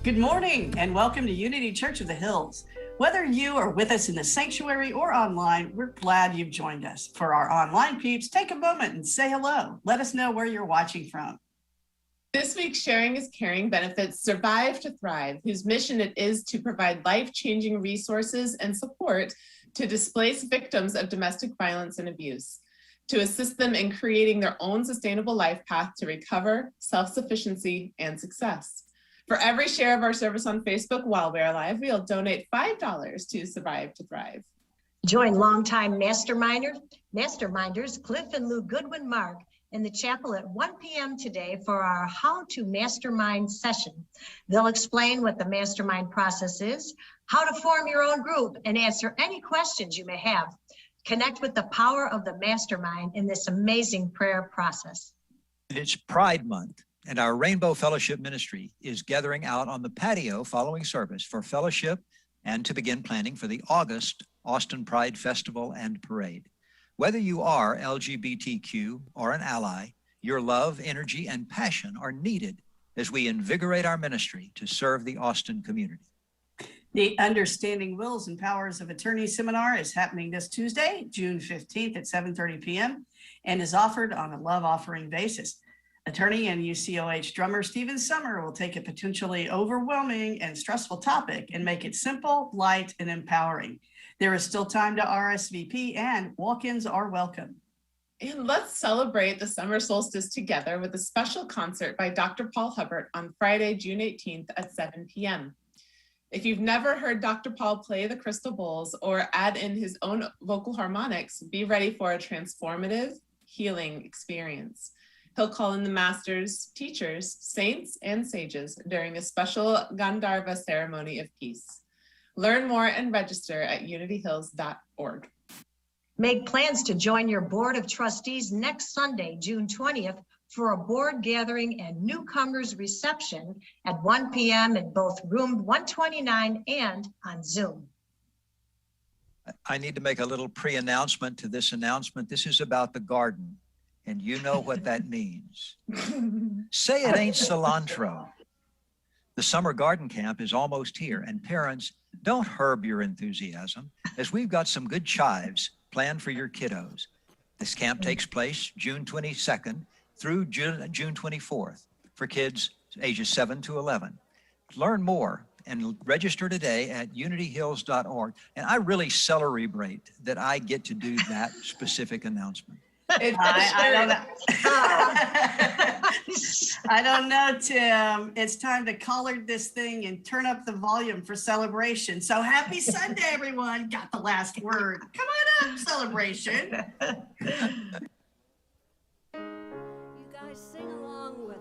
Good morning and welcome to Unity Church of the Hills. Whether you are with us in the sanctuary or online, we're glad you've joined us. For our online peeps, take a moment and say hello. Let us know where you're watching from. This week's Sharing is Caring benefits Survive to Thrive, whose mission it is to provide life-changing resources and support to displaced victims of domestic violence and abuse, to assist them in creating their own sustainable life path to recover, self-sufficiency, and success. For every share of our service on Facebook while we're live, we'll donate $5 to Survive to Thrive. Join longtime masterminders Cliff and Lou Goodwin Mark in the chapel at 1 p.m. today for our How to Mastermind session. They'll explain what the mastermind process is, how to form your own group, and answer any questions you may have. Connect with the power of the mastermind in this amazing prayer process. It's Pride Month, and our Rainbow Fellowship Ministry is gathering out on the patio following service for fellowship and to begin planning for the August Austin Pride Festival and Parade. Whether you are LGBTQ or an ally, your love, energy, and passion are needed as we invigorate our ministry to serve the Austin community. The Understanding Wills and Powers of Attorney Seminar is happening this Tuesday, June 15th at 7:30 p.m. and is offered on a love offering basis. Attorney and UCOH drummer Stephen Summer will take a potentially overwhelming and stressful topic and make it simple, light, and empowering. There is still time to RSVP and walk-ins are welcome. And let's celebrate the summer solstice together with a special concert by Dr. Paul Hubbard on Friday, June 18th at 7 p.m. If you've never heard Dr. Paul play the crystal bowls or add in his own vocal harmonics, be ready for a transformative, healing experience. He'll call in the masters, teachers, saints, and sages during a special Gandharva ceremony of peace. Learn more and register at unityhills.org. Make plans to join your Board of Trustees next Sunday, June 20th, for a board gathering and newcomers reception at 1 p.m. in both room 129 and on Zoom. I need to make a little pre-announcement to this announcement. This is about the garden, and you know what that means. Say it ain't cilantro. The summer garden camp is almost here, and parents, don't herb your enthusiasm, as we've got some good chives planned for your kiddos. This camp takes place June 22nd through June 24th for kids ages 7 to 11. Learn more and register today at unityhills.org. And I really celebrate that I get to do that specific announcement. I don't know. I don't know, Tim. It's time to collard this thing and turn up the volume for celebration. So happy Sunday, everyone. Got the last word. Come on up, celebration. You guys sing along with us.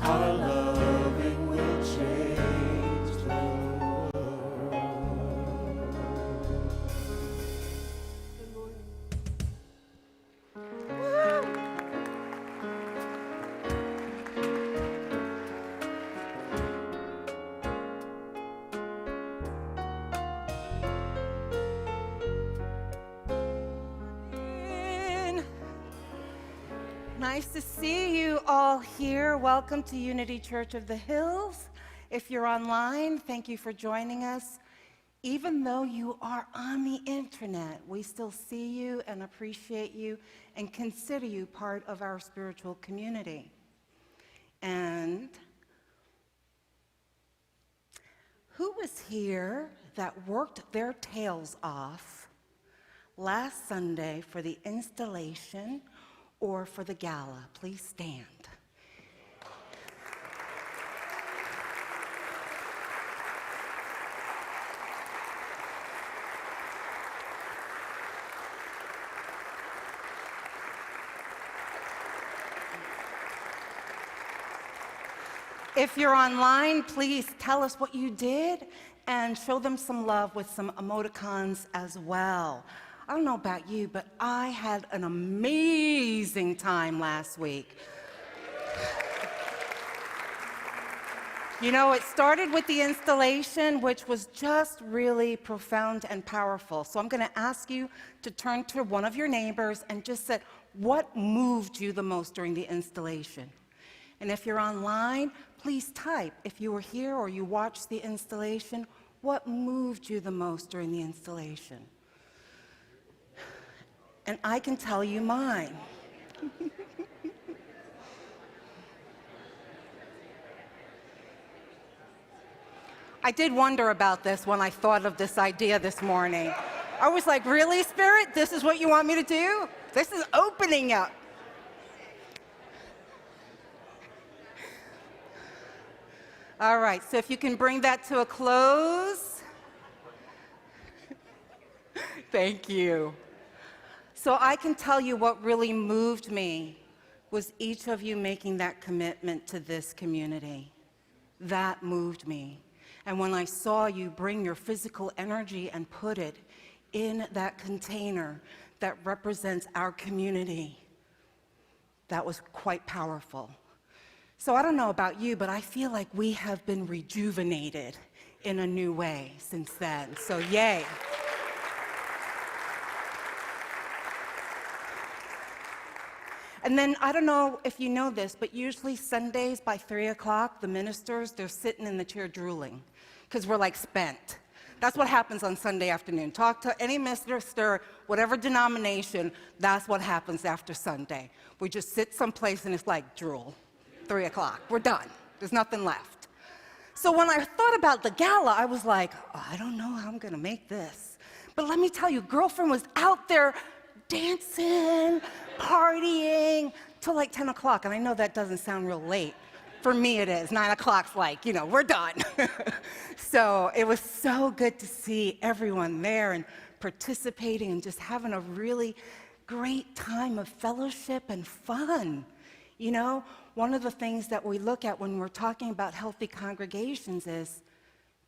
Our loving will change. nice to see you all here. Welcome to Unity Church of the Hills. If you're online, thank you for joining us. Even though you are on the internet, we still see you and appreciate you and consider you part of our spiritual community. And who was here that worked their tails off last Sunday for the installation or for the gala? Please stand. If you're online, please tell us what you did and show them some love with some emoticons as well. I don't know about you, but I had an amazing time last week. You know, it started with the installation, which was just really profound and powerful. So I'm going to ask you to turn to one of your neighbors and just say, what moved you the most during the installation? And if you're online, please type. If you were here or you watched the installation, what moved you the most during the installation? And I can tell you mine. I did wonder about this when I thought of this idea this morning. I was like, really, Spirit? This is what you want me to do? This is opening up. All right, so if you can bring that to a close. Thank you. So I can tell you what really moved me was each of you making that commitment to this community. That moved me. And when I saw you bring your physical energy and put it in that container that represents our community, that was quite powerful. So I don't know about you, but I feel like we have been rejuvenated in a new way since then. So yay. And then I don't know if you know this, but usually Sundays by 3 o'clock, the ministers, they're sitting in the chair drooling because we're like spent. That's what happens on Sunday afternoon. Talk to any minister, whatever denomination, that's what happens after Sunday. We just sit someplace and it's like drool. 3 o'clock, we're done. There's nothing left. So when I thought about the gala, I was like, oh, I don't know how I'm gonna make this. But let me tell you, girlfriend was out there dancing, partying till like 10 o'clock. And I know that doesn't sound real late. For me it is. 9 o'clock's like, you know, we're done. So it was so good to see everyone there and participating and just having a really great time of fellowship and fun. You know, one of the things that we look at when we're talking about healthy congregations is,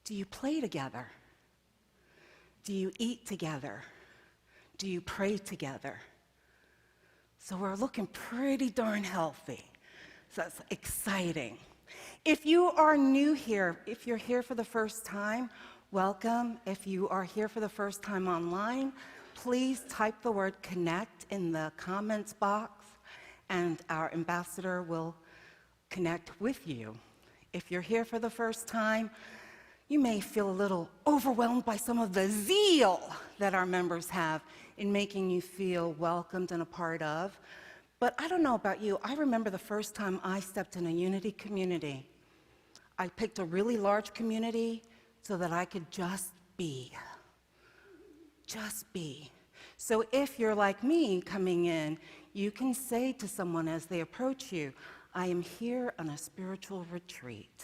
do you play together? Do you eat together? Do you pray together? So we're looking pretty darn healthy. So that's exciting. If you are new here, if you're here for the first time, welcome. If you are here for the first time online, please type the word connect in the comments box, and our ambassador will connect with you. If you're here for the first time, you may feel a little overwhelmed by some of the zeal that our members have in making you feel welcomed and a part of. But I don't know about you, I remember the first time I stepped in a Unity community. I picked a really large community so that I could just be. Just be. So if you're like me coming in, you can say to someone as they approach you, I am here on a spiritual retreat.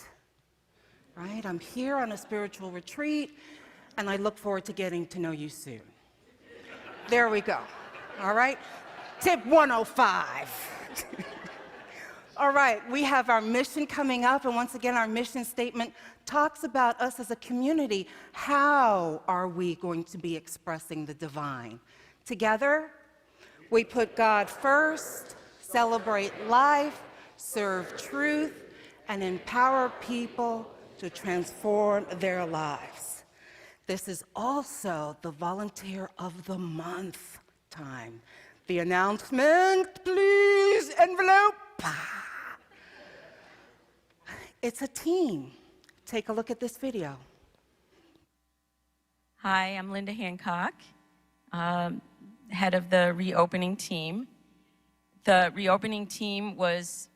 Right? I'm here on a spiritual retreat, and I look forward to getting to know you soon. There we go. All right? Tip 105. All right, we have our mission coming up, and once again, our mission statement talks about us as a community. How are we going to be expressing the divine? Together, we put God first, celebrate life, serve truth, and empower people to transform their lives. This is also the Volunteer of the Month time. The announcement, please. this envelope. It's a team. Take a look at this video. Hi, I'm Linda Hancock, head of the reopening team. The reopening team was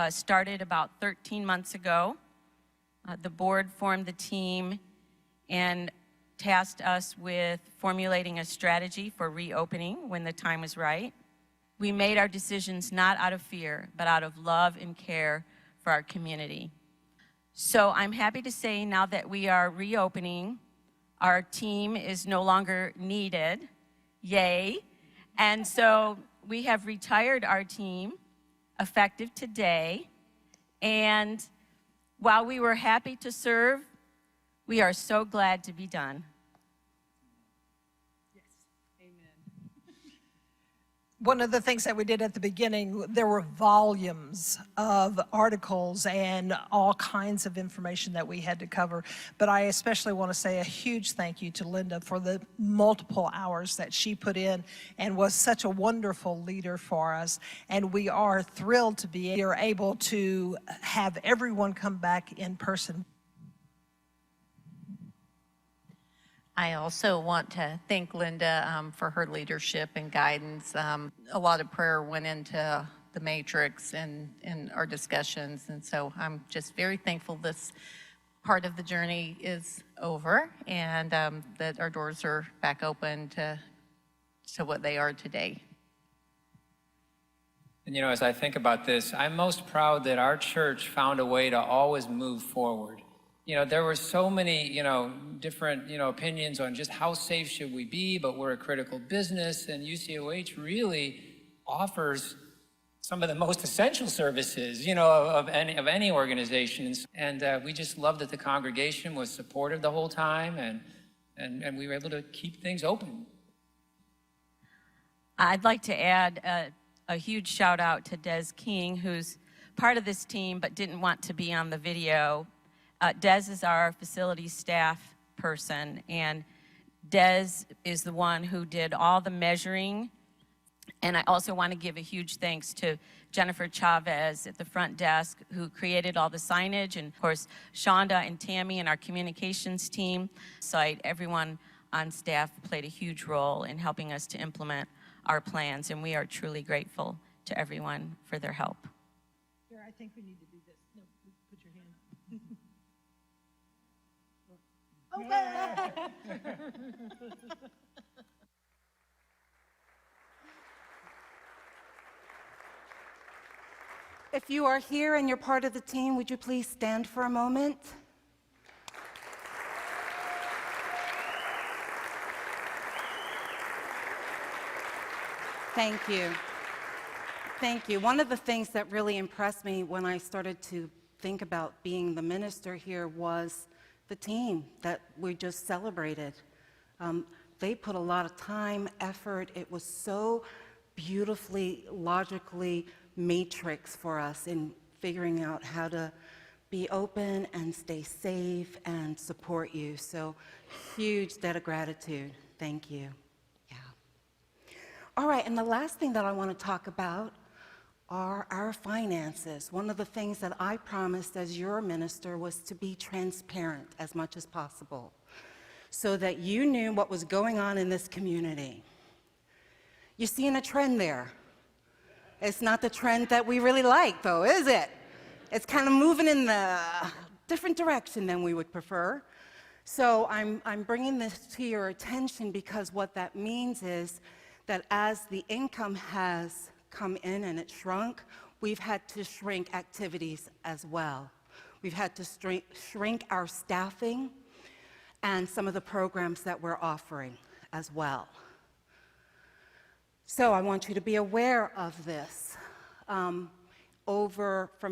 started about 13 months ago. The board formed the team and tasked us with formulating a strategy for reopening when the time was right. We made our decisions not out of fear, but out of love and care for our community. So I'm happy to say now that we are reopening, our team is no longer needed, yay. And so we have retired our team effective today. And while we were happy to serve, we are so glad to be done. One of the things that we did at the beginning, there were volumes of articles and all kinds of information that we had to cover. But I especially want to say a huge thank you to Linda for the multiple hours that she put in and was such a wonderful leader for us. And we are thrilled to be able to have everyone come back in person. I also want to thank Linda for her leadership and guidance. A lot of prayer went into the matrix and our discussions, and so I'm just very thankful this part of the journey is over and that our doors are back open to what they are today. And you know, as I think about this, I'm most proud that our church found a way to always move forward. You know, there were so many, different, opinions on just how safe should we be, but we're a critical business, and UCOH really offers some of the most essential services, of any organization. And we just love that the congregation was supportive the whole time, and we were able to keep things open. I'd like to add a huge shout out to Des King, who's part of this team but didn't want to be on the video. Des is our facilities staff person, and Des is the one who did all the measuring. And I also want to give a huge thanks to Jennifer Chavez at the front desk, who created all the signage, and of course Shonda and Tammy and our communications team. Everyone on staff played a huge role in helping us to implement our plans, and we are truly grateful to everyone for their help. Here, I think we need to do this. No, put your hand. If you are here and you're part of the team, would you please stand for a moment? Thank you. Thank you. One of the things that really impressed me when I started to think about being the minister here was the team that we just celebrated. They put a lot of time, effort. It was so beautifully, logically matrix for us in figuring out how to be open and stay safe and support you. So huge debt of gratitude. Thank you. Yeah. All right, and the last thing that I want to talk about are our finances. One of the things that I promised as your minister was to be transparent as much as possible so that you knew what was going on in this community. You're seeing a trend there. It's not the trend that we really like, though, is it? It's kind of moving in the different direction than we would prefer. So I'm bringing this to your attention because what that means is that as the income has come in and it shrunk, we've had to shrink activities as well. We've had to shrink our staffing and some of the programs that we're offering as well. So I want you to be aware of this. From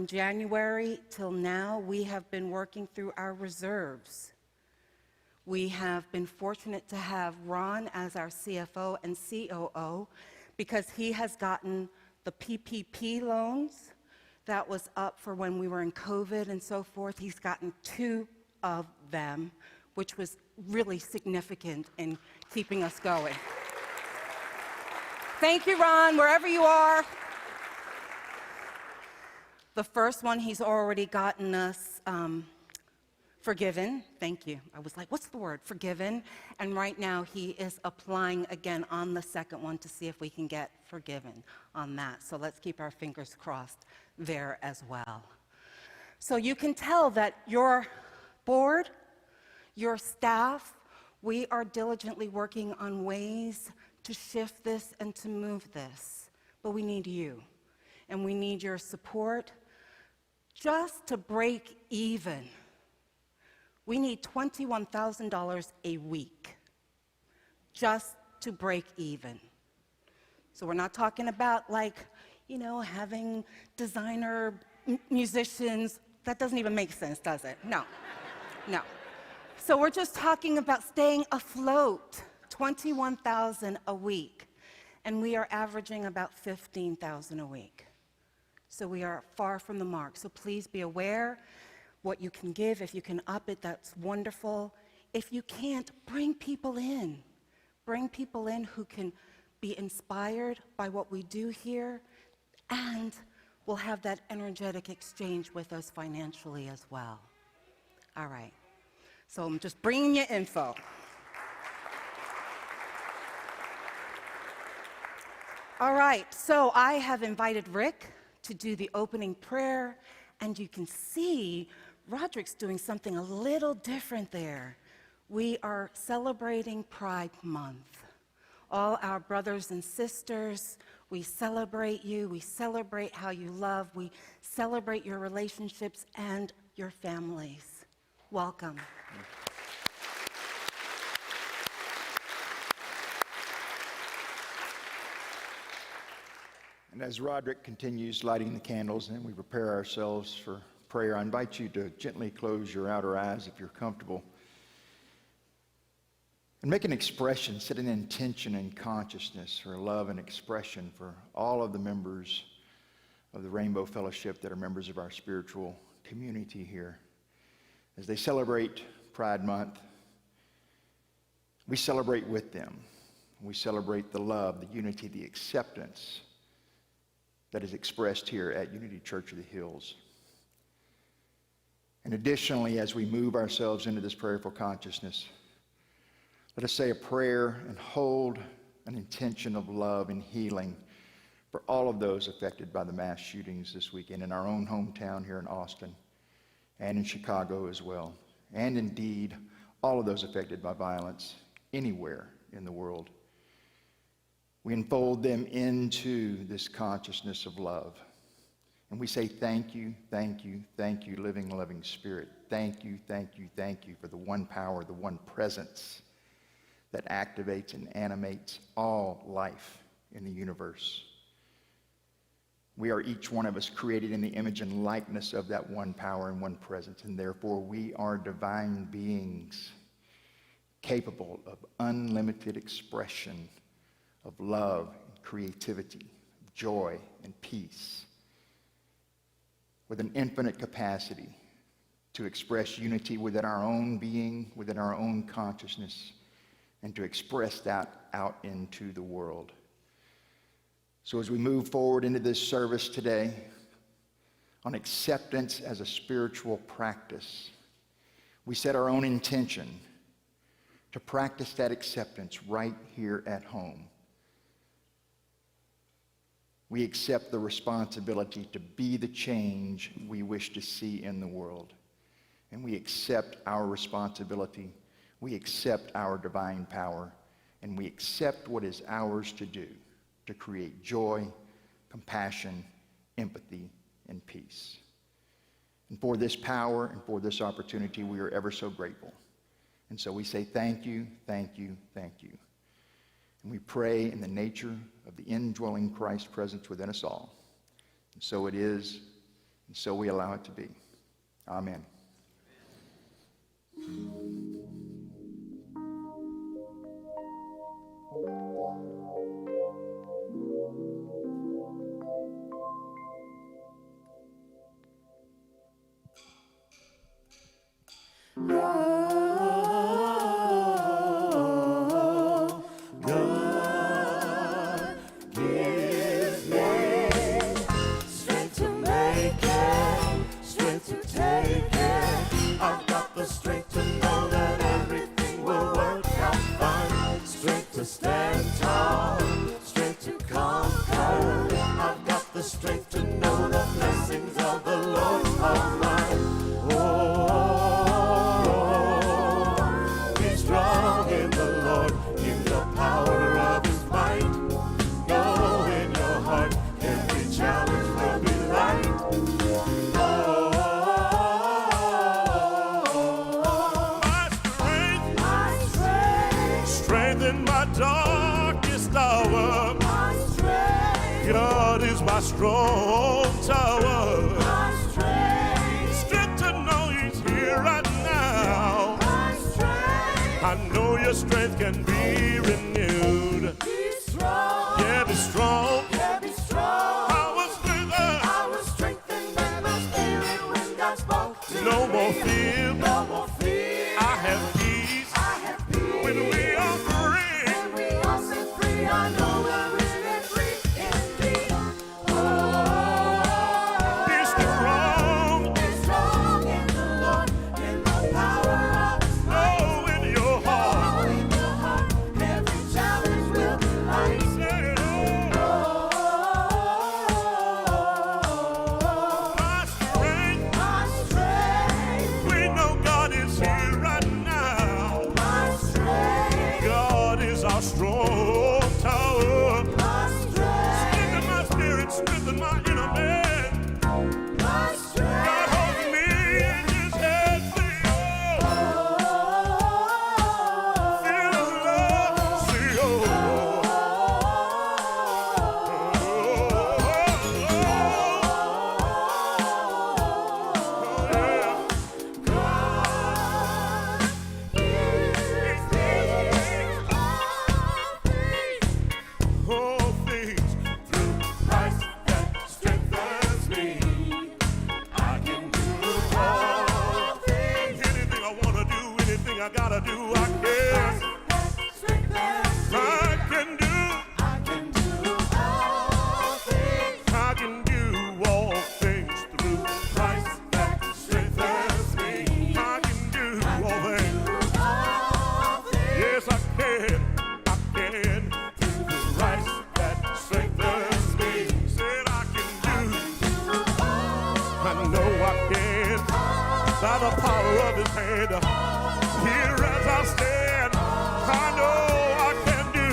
January till now, we have been working through our reserves. We have been fortunate to have Ron as our CFO and COO because he has gotten the PPP loans. That was up for when we were in COVID and so forth. He's gotten 2 of them, which was really significant in keeping us going. Thank you, Ron, wherever you are. The first one, he's already gotten us forgiven. Thank you. I was like, what's the word? Forgiven. And right now he is applying again on the second one to see if we can get forgiven on that. So let's keep our fingers crossed there as well. So you can tell that your board, your staff, we are diligently working on ways to shift this and to move this. But we need you, and we need your support just to break even. We need $21,000 a week just to break even. So we're not talking about having designer musicians. That doesn't even make sense, does it? No, no. So we're just talking about staying afloat, $21,000 a week. And we are averaging about $15,000 a week. So we are far from the mark. So please be aware what you can give. If you can up it, that's wonderful. If you can't, bring people in. Bring people in who can be inspired by what we do here, and will have that energetic exchange with us financially as well. All right. So I'm just bringing you info. All right, so I have invited Rick to do the opening prayer, and you can see Roderick's doing something a little different there. We are celebrating Pride Month. All our brothers and sisters, we celebrate you, we celebrate how you love, we celebrate your relationships and your families. Welcome. And as Roderick continues lighting the candles and we prepare ourselves for prayer, I invite you to gently close your outer eyes if you're comfortable. And make an expression, set an intention and consciousness for love and expression for all of the members of the Rainbow Fellowship that are members of our spiritual community here. As they celebrate Pride Month, we celebrate with them. We celebrate the love, the unity, the acceptance that is expressed here at Unity Church of the Hills. And additionally, as we move ourselves into this prayerful consciousness, let us say a prayer and hold an intention of love and healing for all of those affected by the mass shootings this weekend in our own hometown here in Austin and in Chicago as well. And indeed, all of those affected by violence anywhere in the world. We enfold them into this consciousness of love. And we say thank you, thank you, thank you, living, loving Spirit. Thank you, thank you, thank you for the one power, the one presence that activates and animates all life in the universe. We are each one of us created in the image and likeness of that one power and one presence, and therefore we are divine beings capable of unlimited expression of love, and creativity, joy, and peace, with an infinite capacity to express unity within our own being, within our own consciousness, and to express that out into the world. So as we move forward into this service today, on acceptance as a spiritual practice, we set our own intention to practice that acceptance right here at home. We accept the responsibility to be the change we wish to see in the world. And we accept our responsibility, we accept our divine power, and we accept what is ours to do to create joy, compassion, empathy, and peace. And for this power and for this opportunity, we are ever so grateful. And so we say thank you, thank you, thank you. And we pray in the nature of the indwelling Christ presence within us all. And so it is, and so we allow it to be. Amen. Strength to make it. darkest hour. God is my strong tower. Strength to know He's here right now. I know your strength can be renewed. Be strong. Yeah, be strong. Yeah, be strong. I was strengthened by my spirit when God spoke to no me. more fear. No more fear. I have peace. I have peace. When we are free. When we are set free, I know we're really free indeed. Oh, Be strong. be strong in the Lord, in the power of His might. Oh, in your heart. Oh, in your heart, every challenge will be light. Say, My strength, we know God is here right now. my strength, God is our strong tower. my strength, Strengthen my spirit, strengthen my inner man. my God strength. holds me in His hands. Say, feel His love. Say, all things through Christ that strengthens me. I can do all things. Anything I wanna do, anything I gotta do, I can. I can do. I can do all things. I can do all things through Christ that strengthens me. I can do all things. All things. Yes, I can. I can. Through Christ that strengthens me. Said I can do. I know I can. By the power of His hand. Here as I stand. I know I can do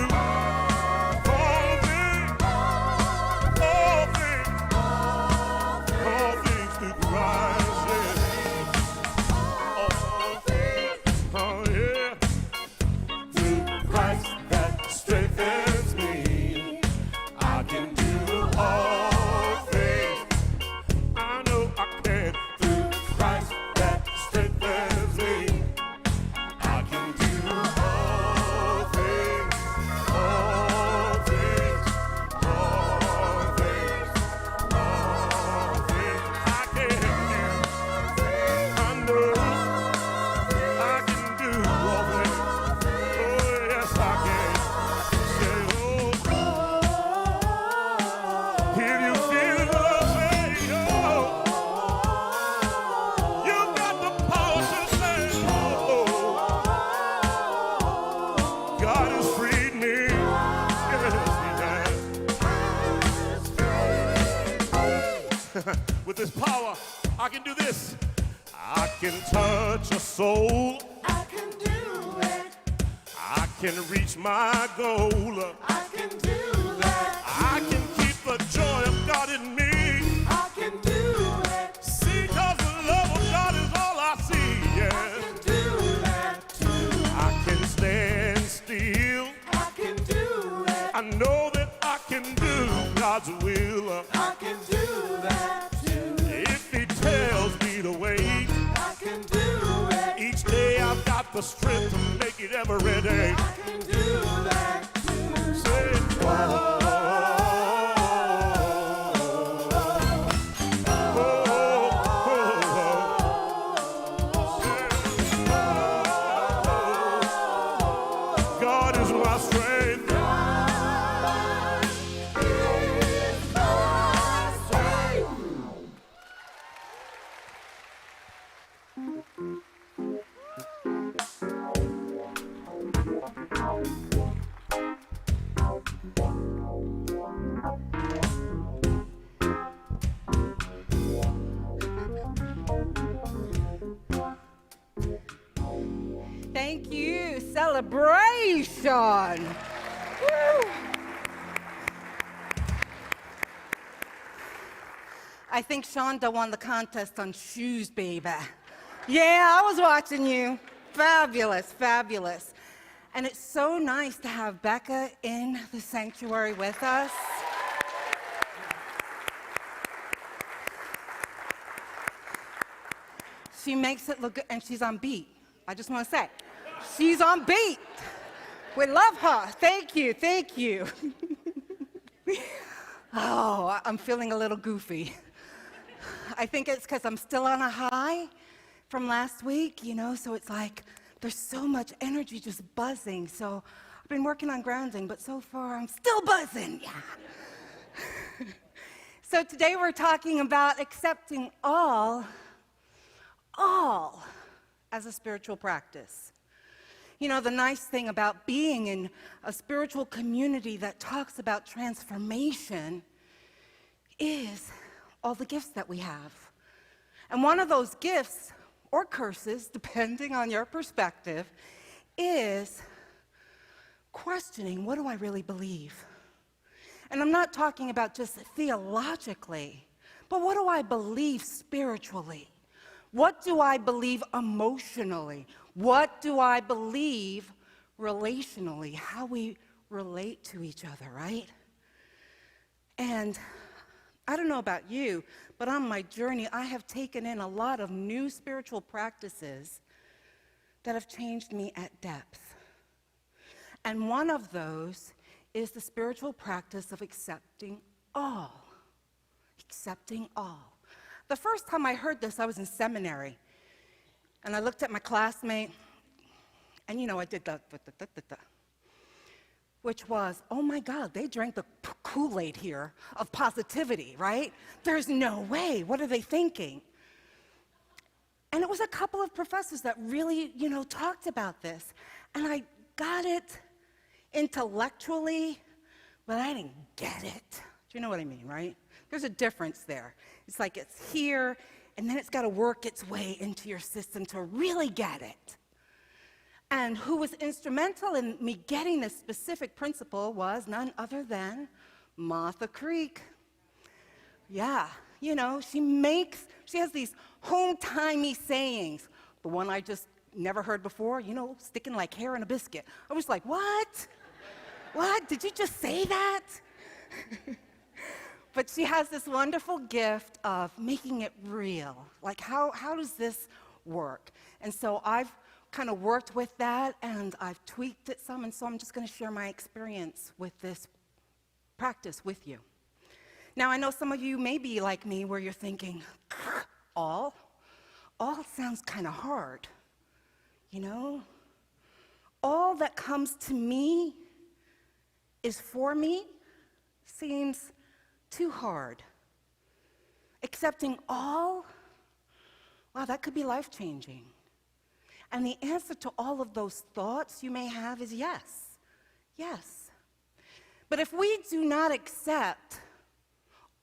all things. All things through Christ. Yeah. Oh yeah. Through Christ that strengthens me, I can do all things. I know I can. Through Christ that strengthens me, I can do all things. All things. All things. All things. I can do. I know I can do all things. Oh, yes, I can. Say, oh, if you feel love, say, oh, you got the power to say, oh, God has freed me. Yes, He has. With His power, I can do this. I can touch a soul. I can do it. I can reach my goal. I can do that. I can keep the joy of God in me. I can do it. See, 'cause the love of God is all I see. I Yeah. can do that too. I can stand still. I can do it. I know that I can do God's will. I can do that too. If He tells me to wait, I can do it. each day I've got the strength to make it every day. I can do that too. Say, oh, God is my strength. Thank you. Celebration. Woo. I think Shonda won the contest on shoes, baby. Yeah, I was watching you. Fabulous, fabulous. And it's so nice to have Becca in the sanctuary with us. She makes it look good, and she's on beat. I just want to say, she's on beat. We love her. Thank you, thank you. Oh, I'm feeling a little goofy. I think it's because I'm still on a high from last week, you know, so it's like there's so much energy just buzzing. So I've been working on grounding, but so far I'm still buzzing, yeah. So today we're talking about accepting all as a spiritual practice. You know, the nice thing about being in a spiritual community that talks about transformation is all the gifts that we have. And one of those gifts, or curses, depending on your perspective, is questioning, what do I really believe? And I'm not talking about just theologically, but what do I believe spiritually? What do I believe emotionally? What do I believe relationally? How we relate to each other, right? And I don't know about you, but on my journey, I have taken in a lot of new spiritual practices that have changed me at depth. And one of those is the spiritual practice of accepting all. Accepting all. The first time I heard this, I was in seminary. And I looked at my classmate, and you know, I did the, which was, oh my God, they drank the Kool-Aid here of positivity, right? There's no way. What are they thinking? And it was a couple of professors that really, you know, talked about this. And I got it intellectually, but I didn't get it. Do you know what I mean, right? There's a difference there. It's like it's here, and then it's got to work its way into your system to really get it. And who was instrumental in me getting this specific principle was none other than Martha Creek. Yeah, you know, she has these home-timey sayings. The one I just never heard before, you know, sticking like hair in a biscuit. I was like, what? What? Did you just say that? But she has this wonderful gift of making it real. Like, how does this work? And so I've kind of worked with that, and I've tweaked it some, and so I'm just going to share my experience with this practice with you. Now, I know some of you may be like me, where you're thinking, all sounds kind of hard, you know? All that comes to me is for me seems too hard. Accepting all, wow, that could be life-changing. And the answer to all of those thoughts you may have is yes, yes. But if we do not accept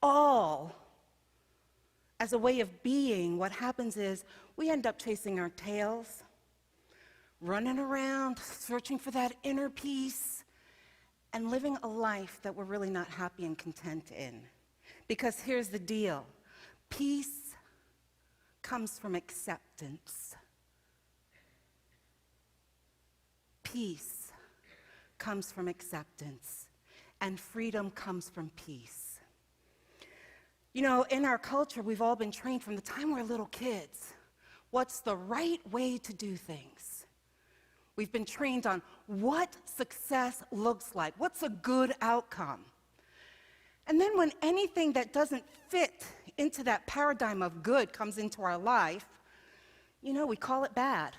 all as a way of being, what happens is we end up chasing our tails, running around, searching for that inner peace, and living a life that we're really not happy and content in. Because here's the deal. Peace comes from acceptance. Peace comes from acceptance. And freedom comes from peace. You know, in our culture, we've all been trained from the time we're little kids. What's the right way to do things? We've been trained on what success looks like. What's a good outcome? And then when anything that doesn't fit into that paradigm of good comes into our life, you know, we call it bad.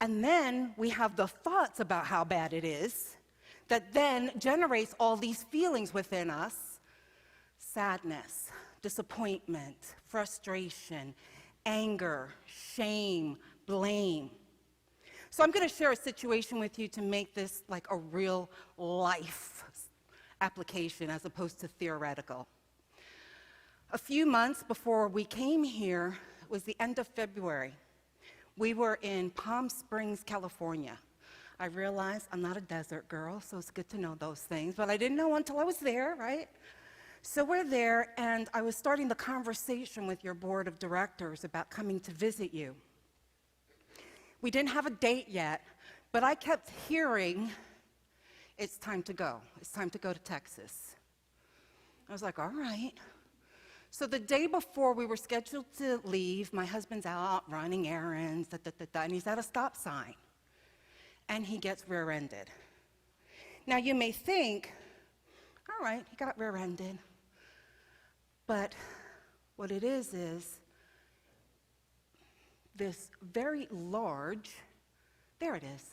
And then we have the thoughts about how bad it is that then generates all these feelings within us: sadness, disappointment, frustration, anger, shame, blame. So I'm going to share a situation with you to make this like a real life application as opposed to theoretical. A few months before we came here, it was the end of February. We were in Palm Springs, California. I realized I'm not a desert girl, so it's good to know those things, but I didn't know until I was there, right? So we're there, and I was starting the conversation with your board of directors about coming to visit you. We didn't have a date yet But I kept hearing, it's time to go. It's time to go to Texas. I was like, all right. So the day before we were scheduled to leave, my husband's out running errands, and he's at a stop sign. And he gets rear-ended. Now you may think, all right, he got rear-ended. But what it is this very large, there it is,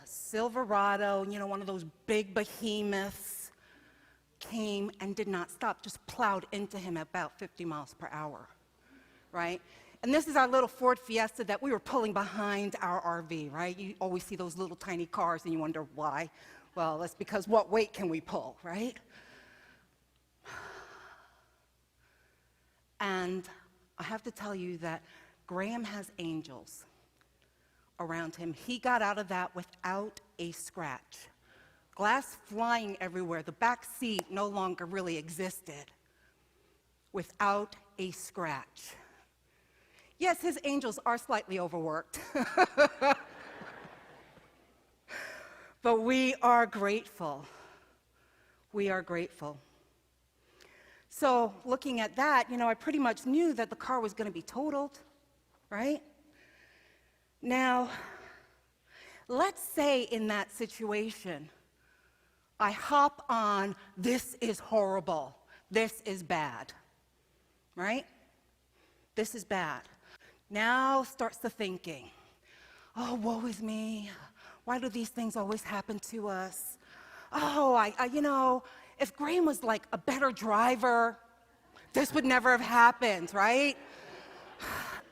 Silverado, one of those big behemoths, came and did not stop, just plowed into him at about 50 miles per hour, right? And this is our little Ford Fiesta that we were pulling behind our RV, right? You always see those little tiny cars and you wonder why. Well, that's because what weight can we pull, right? And I have to tell you that Graham has angels around him. He got out of that without a scratch. Glass flying everywhere. The back seat no longer really existed without a scratch. Yes, his angels are slightly overworked. But we are grateful. We are grateful. So looking at that, I pretty much knew that the car was going to be totaled, right? Now, let's say in that situation, I hop on, this is horrible, this is bad, right? This is bad. Now starts the thinking, oh, woe is me. Why do these things always happen to us? Oh, if Graham was like a better driver, this would never have happened, right?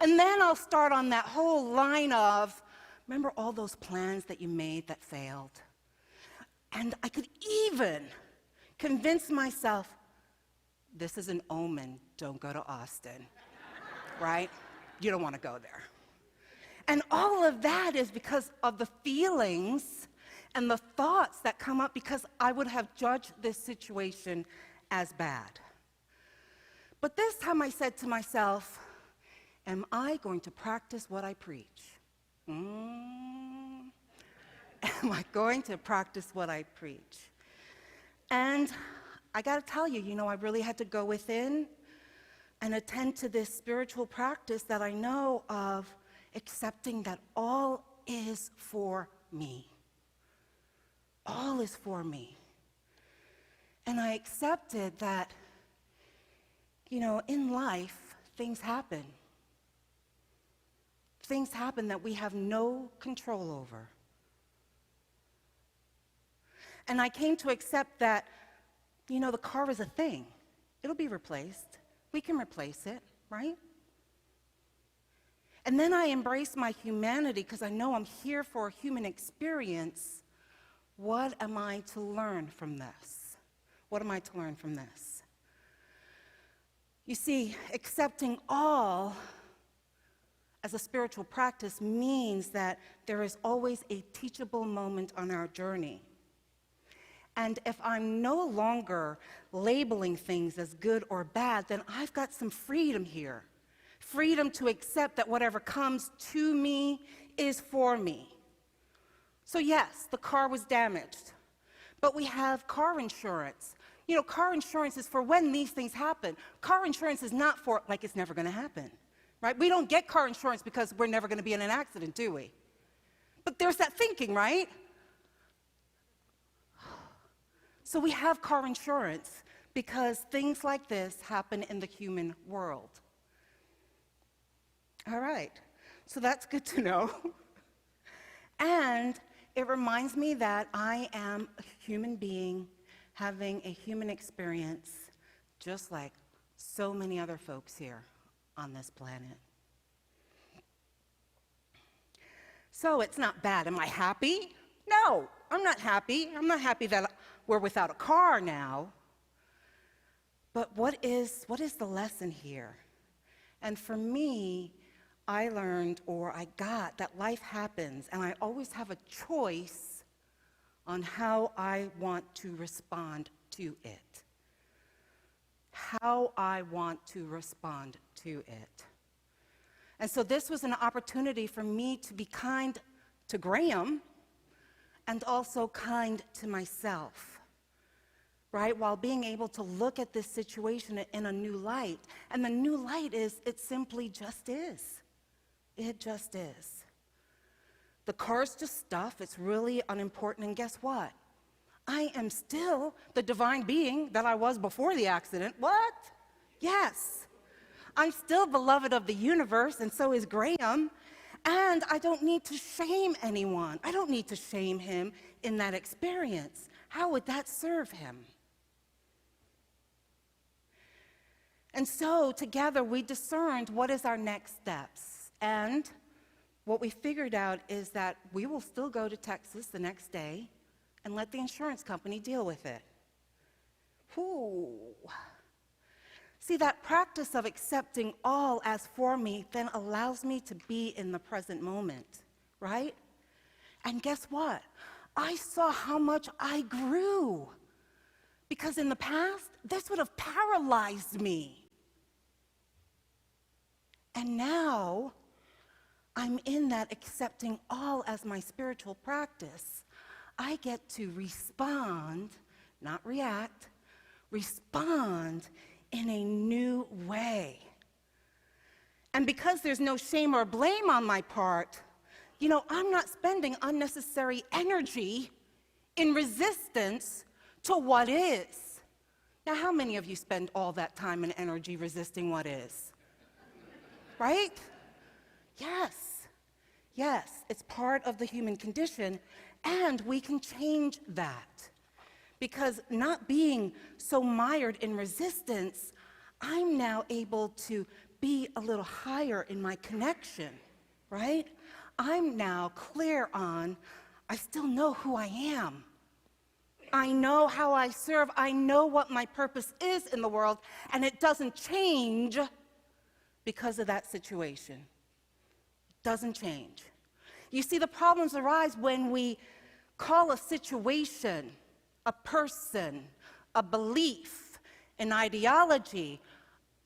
And then I'll start on that whole line of, remember all those plans that you made that failed? And I could even convince myself, this is an omen, don't go to Austin, right? You don't want to go there. And all of that is because of the feelings and the thoughts that come up because I would have judged this situation as bad. But this time I said to myself, am I going to practice what I preach? Am I going to practice what I preach? And I got to tell you, I really had to go within and attend to this spiritual practice that I know of, accepting that all is for me. All is for me. And I accepted that, in life, things happen. Things happen that we have no control over. And I came to accept that, the car is a thing. It'll be replaced. We can replace it, right? And then I embraced my humanity because I know I'm here for a human experience. What am I to learn from this? What am I to learn from this? You see, accepting all as a spiritual practice means that there is always a teachable moment on our journey. And if I'm no longer labeling things as good or bad, then I've got some freedom here. Freedom to accept that whatever comes to me is for me. So yes, the car was damaged, but we have car insurance. Car insurance is for when these things happen. Car insurance is not for, like, it's never going to happen, right? We don't get car insurance because we're never going to be in an accident, do we? But there's that thinking, right? So we have car insurance because things like this happen in the human world. All right, so that's good to know. And it reminds me that I am a human being having a human experience just like so many other folks here on this planet. So it's not bad. Am I happy? No, I'm not happy. I'm not happy that we're without a car now. But what is the lesson here? And for me, I learned, or I got, that life happens, and I always have a choice on how I want to respond to it. How I want to respond to it. And so this was an opportunity for me to be kind to Graham and also kind to myself, right? While being able to look at this situation in a new light. And the new light is, it simply just is. It just is. The car's just stuff, it's really unimportant, and guess what? I am still the divine being that I was before the accident. What? Yes. I'm still beloved of the universe, and so is Graham. And I don't need to shame anyone. I don't need to shame him in that experience. How would that serve him? And so together we discerned what is our next steps. And what we figured out is that we will still go to Texas the next day and let the insurance company deal with it. Whew. See, that practice of accepting all as for me then allows me to be in the present moment, right? And guess what? I saw how much I grew. Because in the past, this would have paralyzed me. And now, I'm in that accepting all as my spiritual practice. I get to respond, not react, respond in a new way. And because there's no shame or blame on my part, I'm not spending unnecessary energy in resistance to what is. Now, how many of you spend all that time and energy resisting what is? Right? Yes. Yes, it's part of the human condition, and we can change that. Because not being so mired in resistance, I'm now able to be a little higher in my connection, right? I'm now clear on, I still know who I am. I know how I serve. I know what my purpose is in the world, and it doesn't change because of that situation. It doesn't change. You see, the problems arise when we call a situation, a person, a belief, an ideology,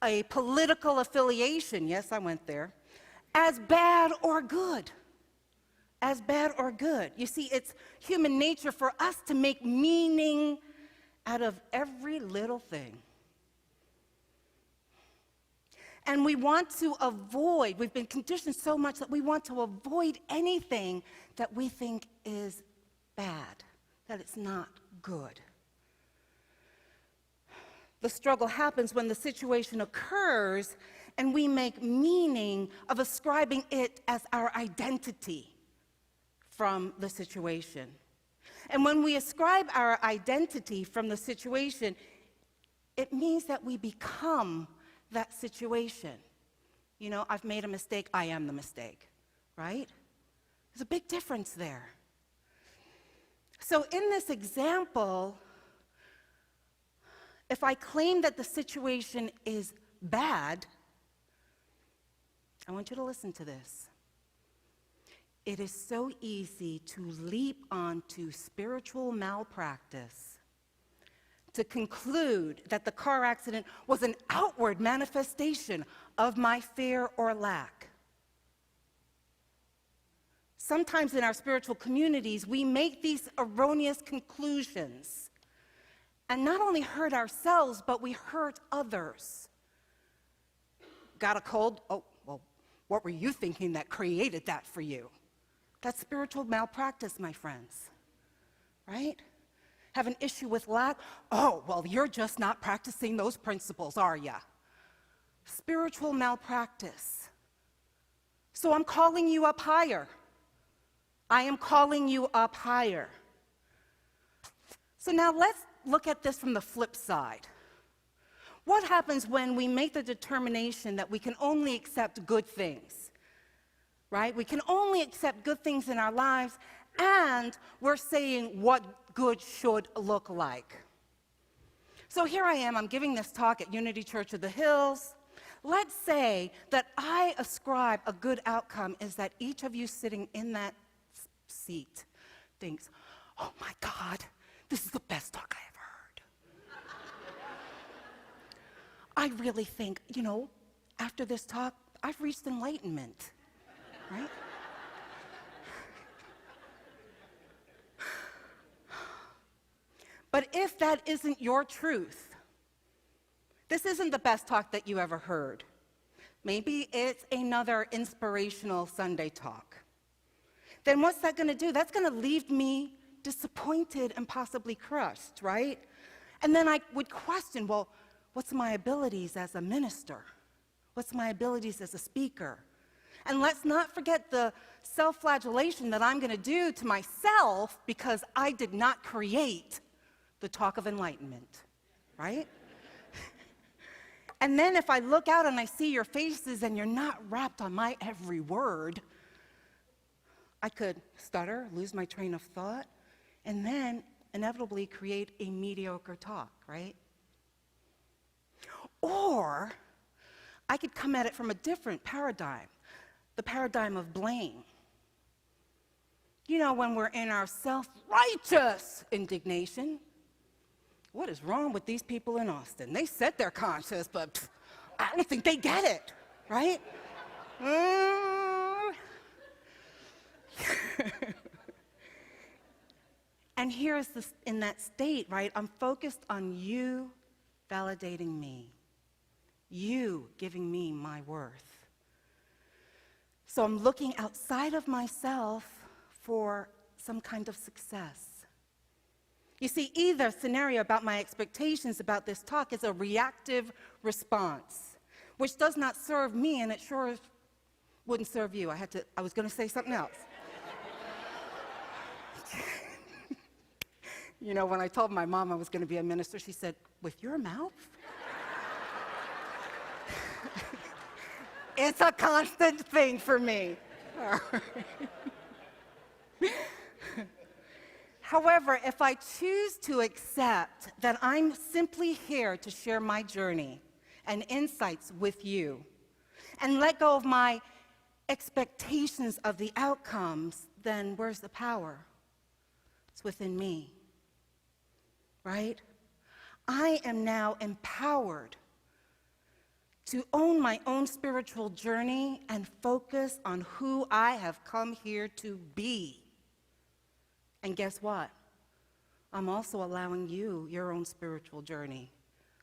a political affiliation, yes, I went there, as bad or good. As bad or good. You see, it's human nature for us to make meaning out of every little thing. And we want to avoid, we've been conditioned so much that we want to avoid anything that we think is bad, that it's not good. The struggle happens when the situation occurs and we make meaning of ascribing it as our identity from the situation. And when we ascribe our identity from the situation, it means that we become that situation. I've made a mistake, I am the mistake, right? There's a big difference there. So in this example, if I claim that the situation is bad, I want you to listen to this. It is so easy to leap onto spiritual malpractice, to conclude that the car accident was an outward manifestation of my fear or lack. Sometimes in our spiritual communities, we make these erroneous conclusions and not only hurt ourselves, but we hurt others. Got a cold? Oh, well, what were you thinking that created that for you? That's spiritual malpractice, my friends, right? Have an issue with lack? Oh, well, you're just not practicing those principles, are ya? Spiritual malpractice. So I'm calling you up higher. I am calling you up higher. So now let's look at this from the flip side. What happens when we make the determination that we can only accept good things? Right? We can only accept good things in our lives, and we're saying what good should look like. So here I am, I'm giving this talk at Unity Church of the Hills. Let's say that I ascribe a good outcome is that each of you sitting in that seat thinks, oh my God, this is the best talk I ever heard. I really think, after this talk, I've reached enlightenment, right? But if that isn't your truth, this isn't the best talk that you ever heard. Maybe it's another inspirational Sunday talk. Then what's that going to do? That's going to leave me disappointed and possibly crushed, right? And then I would question, well, what's my abilities as a minister? What's my abilities as a speaker? And let's not forget the self-flagellation that I'm going to do to myself because I did not create the talk of enlightenment, right? And then if I look out and I see your faces and you're not wrapped on my every word, I could stutter, lose my train of thought, and then inevitably create a mediocre talk, right? Or I could come at it from a different paradigm, the paradigm of blame. You know, when we're in our self-righteous indignation, what is wrong with these people in Austin? They said they're conscious, but I don't think they get it, right? And here's this, in that state, right? I'm focused on you validating me, you giving me my worth. So I'm looking outside of myself for some kind of success. You see, either scenario about my expectations about this talk is a reactive response, which does not serve me, and it sure wouldn't serve you. I was going to say something else. You know, when I told my mom I was going to be a minister, she said, "With your mouth?" It's a constant thing for me. However, if I choose to accept that I'm simply here to share my journey and insights with you, and let go of my expectations of the outcomes, then where's the power? It's within me, right? I am now empowered to own my own spiritual journey and focus on who I have come here to be. And guess what? I'm also allowing you your own spiritual journey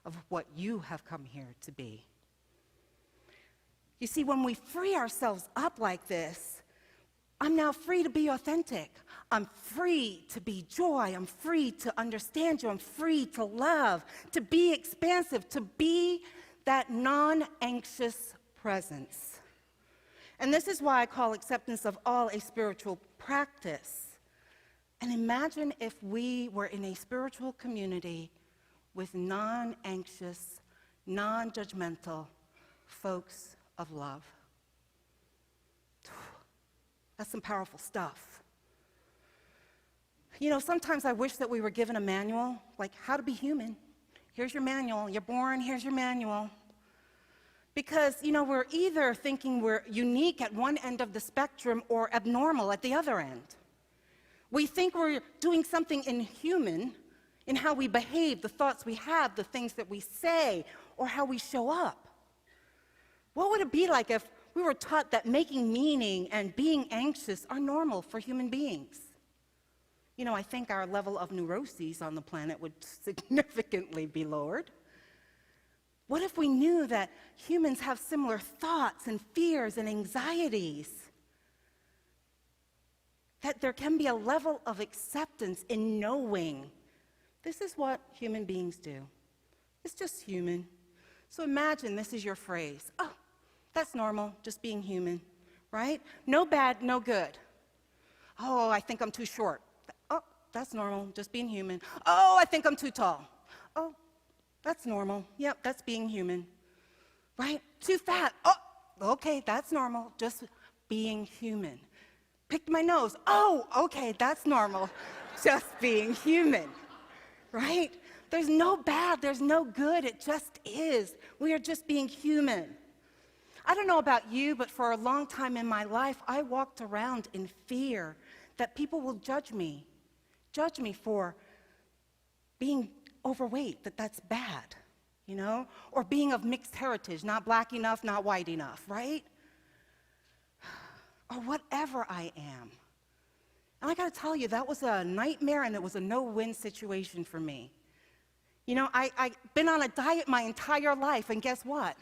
of what you have come here to be. You see, when we free ourselves up like this, I'm now free to be authentic. I'm free to be joy. I'm free to understand you. I'm free to love, to be expansive, to be that non-anxious presence. And this is why I call acceptance of all a spiritual practice. And imagine if we were in a spiritual community with non-anxious, non-judgmental folks of love. That's some powerful stuff. You know, sometimes I wish that we were given a manual, like how to be human. Here's your manual. You're born, here's your manual. Because, you know, we're either thinking we're unique at one end of the spectrum or abnormal at the other end. We think we're doing something inhuman in how we behave, the thoughts we have, the things that we say, or how we show up. What would it be like if we were taught that making meaning and being anxious are normal for human beings? You know, I think our level of neuroses on the planet would significantly be lowered. What if we knew that humans have similar thoughts and fears and anxieties? That there can be a level of acceptance in knowing this is what human beings do. It's just human. So imagine this is your phrase. Oh, that's normal, just being human, right? No bad, no good. Oh, I think I'm too short. Oh, that's normal, just being human. Oh, I think I'm too tall. Oh, that's normal. Yep, that's being human, right? Too fat. Oh, okay, that's normal, just being human. Picked my nose. Oh, okay, that's normal, just being human, right? There's no bad, there's no good, it just is. We are just being human. I don't know about you, but for a long time in my life, I walked around in fear that people will judge me for being overweight, that that's bad, you know? Or being of mixed heritage, not black enough, not white enough, right? Or whatever I am. And I gotta tell you, that was a nightmare and it was a no-win situation for me. You know, I've been on a diet my entire life, and guess what?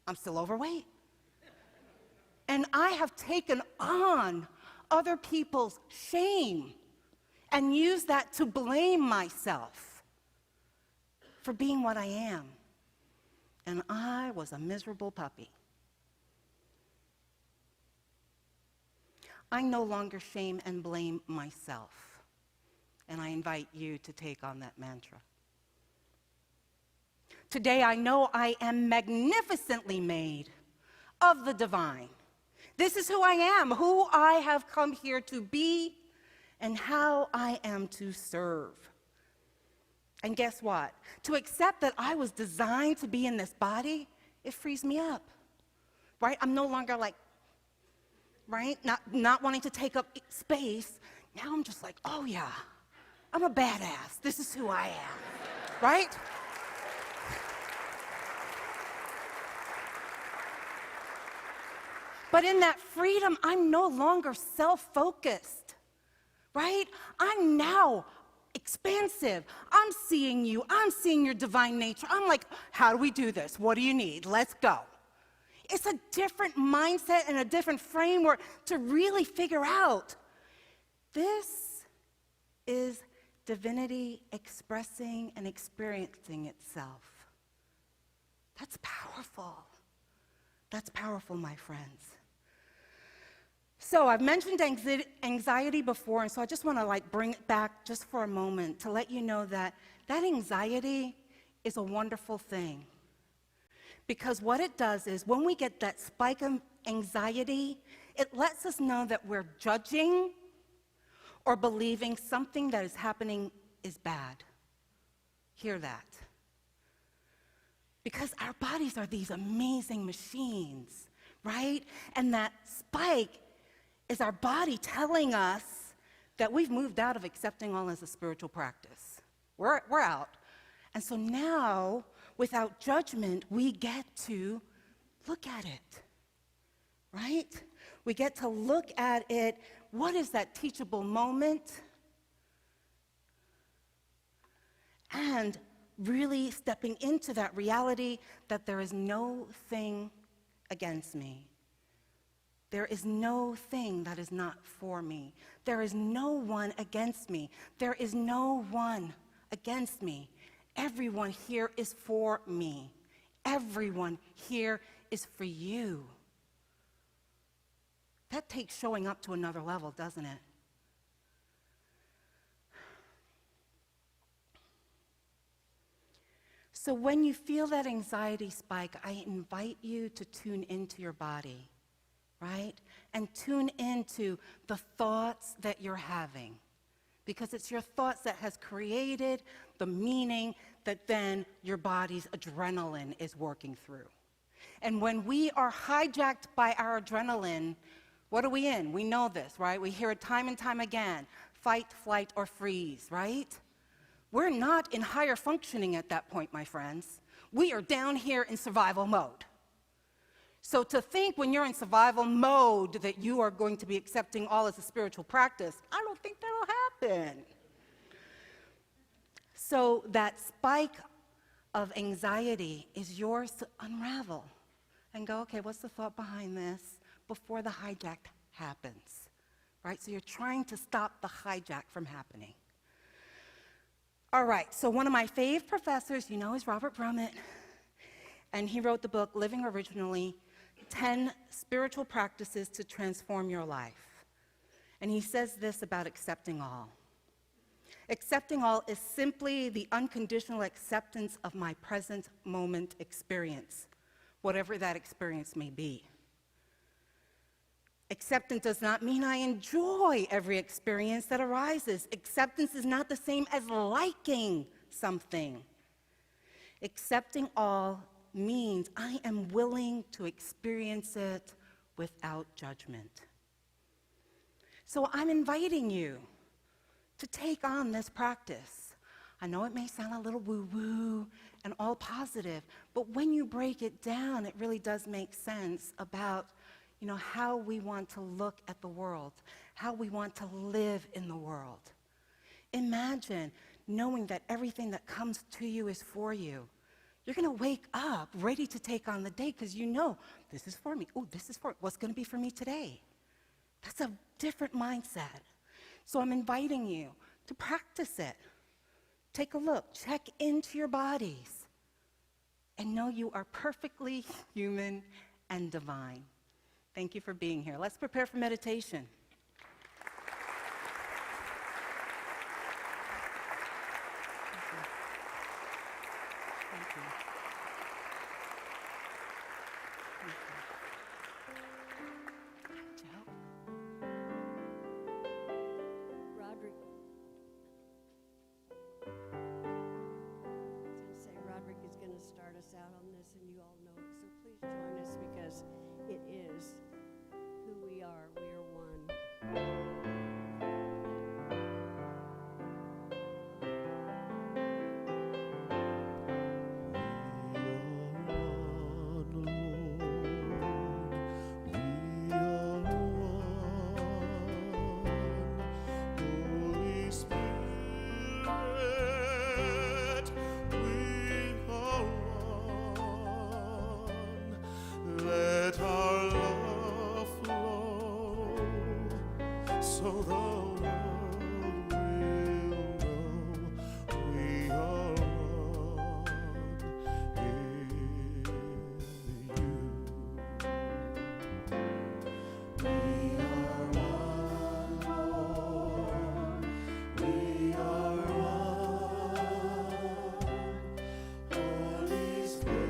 I'm still overweight. And I have taken on other people's shame and used that to blame myself for being what I am. And I was a miserable puppy. I no longer shame and blame myself. And I invite you to take on that mantra. Today I know I am magnificently made of the divine. This is who I am, who I have come here to be, and how I am to serve. And guess what? To accept that I was designed to be in this body, it frees me up, right? I'm no longer like, right? Not wanting to take up space. Now I'm just like, oh yeah, I'm a badass. This is who I am, right? But in that freedom, I'm no longer self-focused, right? I'm now expansive. I'm seeing you. I'm seeing your divine nature. I'm like, how do we do this? What do you need? Let's go. It's a different mindset and a different framework to really figure out. This is divinity expressing and experiencing itself. That's powerful. That's powerful, my friends. So I've mentioned anxiety before, and so I just want to bring it back just for a moment to let you know that anxiety is a wonderful thing. Because what it does is when we get that spike of anxiety, it lets us know that we're judging or believing something that is happening is bad. Hear that. Because our bodies are these amazing machines, right? And that spike is our body telling us that we've moved out of accepting all as a spiritual practice. We're out. And so now, without judgment, we get to look at it, right? We get to look at it. What is that teachable moment? And really stepping into that reality that there is no thing against me. There is no thing that is not for me. There is no one against me. There is no one against me. Everyone here is for me. Everyone here is for you. That takes showing up to another level, doesn't it? So when you feel that anxiety spike, I invite you to tune into your body, right? And tune into the thoughts that you're having. Because it's your thoughts that has created the meaning that then your body's adrenaline is working through. And when we are hijacked by our adrenaline, what are we in? We know this, right? We hear it time and time again. Fight, flight, or freeze, right? We're not in higher functioning at that point, my friends. We are down here in survival mode. So to think when you're in survival mode that you are going to be accepting all as a spiritual practice, I don't think that'll happen. So that spike of anxiety is yours to unravel and go, okay, what's the thought behind this before the hijack happens, right? So you're trying to stop the hijack from happening. All right, so one of my fave professors, you know, is Robert Brummett, and he wrote the book, Living Originally, 10 Spiritual Practices to Transform Your Life. And he says this about accepting all. Accepting all is simply the unconditional acceptance of my present moment experience, whatever that experience may be. Acceptance does not mean I enjoy every experience that arises. Acceptance is not the same as liking something. Accepting all means I am willing to experience it without judgment. So I'm inviting you to take on this practice. I know it may sound a little woo-woo and all positive. But when you break it down, it really does make sense about, how we want to look at the world, how we want to live in the world. Imagine knowing that everything that comes to you is for you. You're going to wake up ready to take on the day because you know, this is for me. Oh, this is for what's going to be for me today. That's a different mindset. So I'm inviting you to practice it. Take a look, check into your bodies, and know you are perfectly human and divine. Thank you for being here. Let's prepare for meditation. Roderick is going to start us out on this, and you all know it, so please join us because it is who we are. We are one. Let our love flow so the world will know we are one in you. We are one, Lord. We are one. Holy Spirit.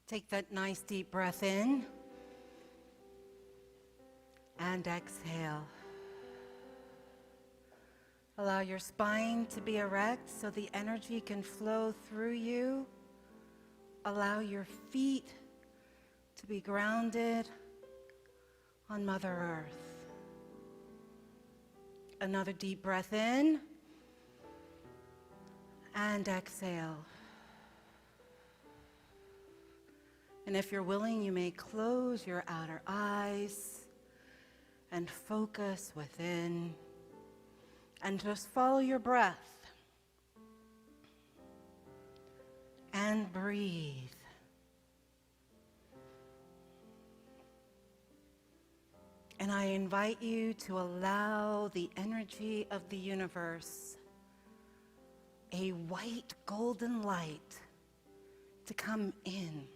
Take that nice deep breath in and exhale. Allow your spine to be erect so the energy can flow through you. Allow your feet to be grounded on Mother Earth. Another deep breath in and exhale. And if you're willing, you may close your outer eyes and focus within and just follow your breath and breathe. And I invite you to allow the energy of the universe, a white golden light, to come in.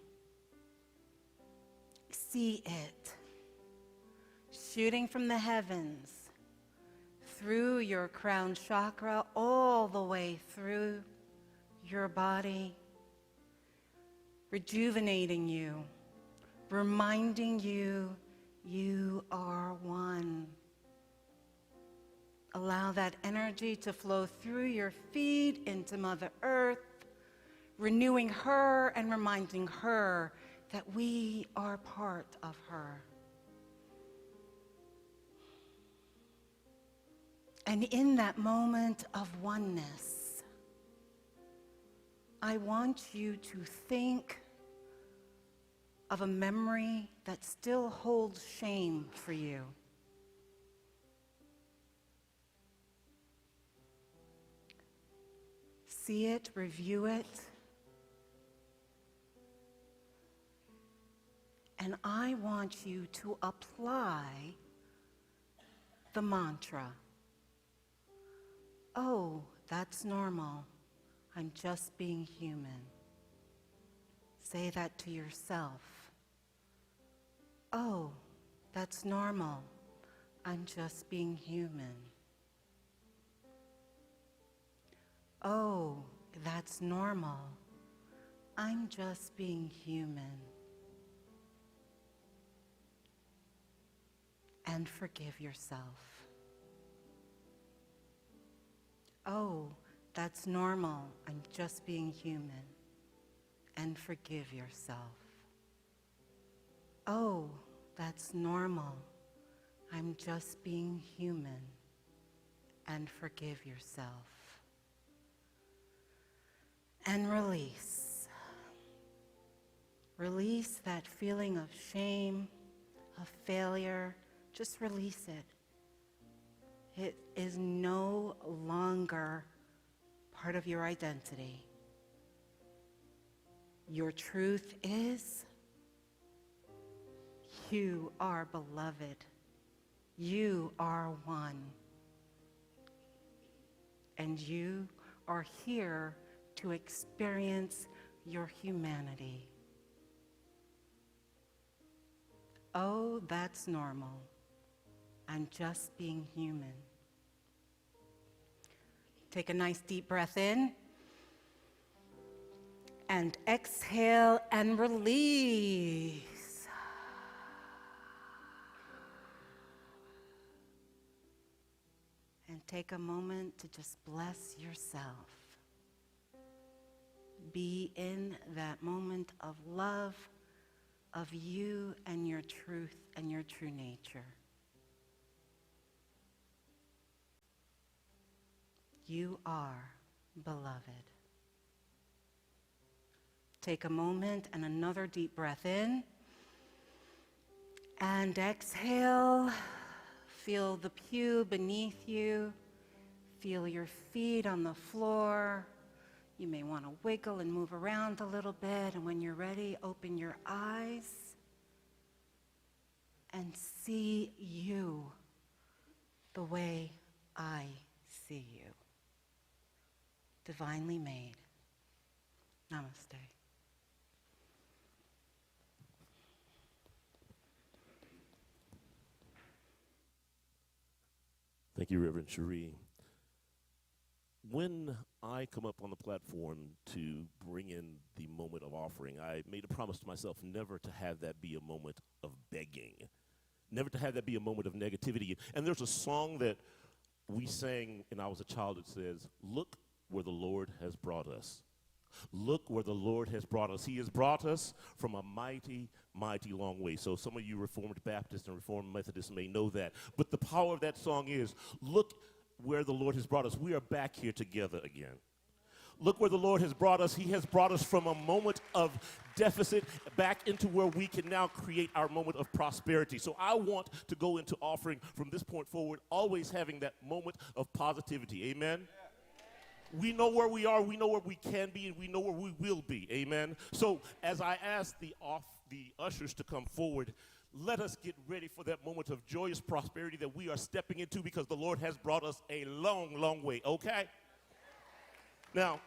See it, shooting from the heavens, through your crown chakra, all the way through your body, rejuvenating you, reminding you you are one. Allow that energy to flow through your feet into Mother Earth, renewing her and reminding her that we are part of her. And in that moment of oneness, I want you to think of a memory that still holds shame for you. See it, review it, and I want you to apply the mantra. Oh, that's normal. I'm just being human. Say that to yourself. Oh, that's normal. I'm just being human. Oh, that's normal. I'm just being human. And forgive yourself. Oh, that's normal. I'm just being human. And forgive yourself. Oh, that's normal. I'm just being human. And forgive yourself. And release. Release that feeling of shame, of failure. Just release it. It is no longer part of your identity. Your truth is, you are beloved. You are one. And you are here to experience your humanity. Oh, that's normal. I'm just being human. Take a nice deep breath in. And exhale and release. And take a moment to just bless yourself. Be in that moment of love, of you and your truth and your true nature. You are beloved. Take a moment and another deep breath in. And exhale. Feel the pew beneath you. Feel your feet on the floor. You may want to wiggle and move around a little bit. And when you're ready, open your eyes and see you the way I see you. Divinely made. Namaste. Thank you, Reverend Sheree. When I come up on the platform to bring in the moment of offering, I made a promise to myself never to have that be a moment of begging, never to have that be a moment of negativity. And there's a song that we sang when I was a child that says, "Look where the Lord has brought us. Look where the Lord has brought us. He has brought us from a mighty, mighty long way." So some of you Reformed Baptists and Reformed Methodists may know that. But the power of that song is, look where the Lord has brought us. We are back here together again. Look where the Lord has brought us. He has brought us from a moment of deficit back into where we can now create our moment of prosperity. So I want to go into offering from this point forward, always having that moment of positivity. Amen? We know where we are, we know where we can be, and we know where we will be. Amen? So as I ask the ushers to come forward, let us get ready for that moment of joyous prosperity that we are stepping into, because the Lord has brought us a long, long way, okay? Now,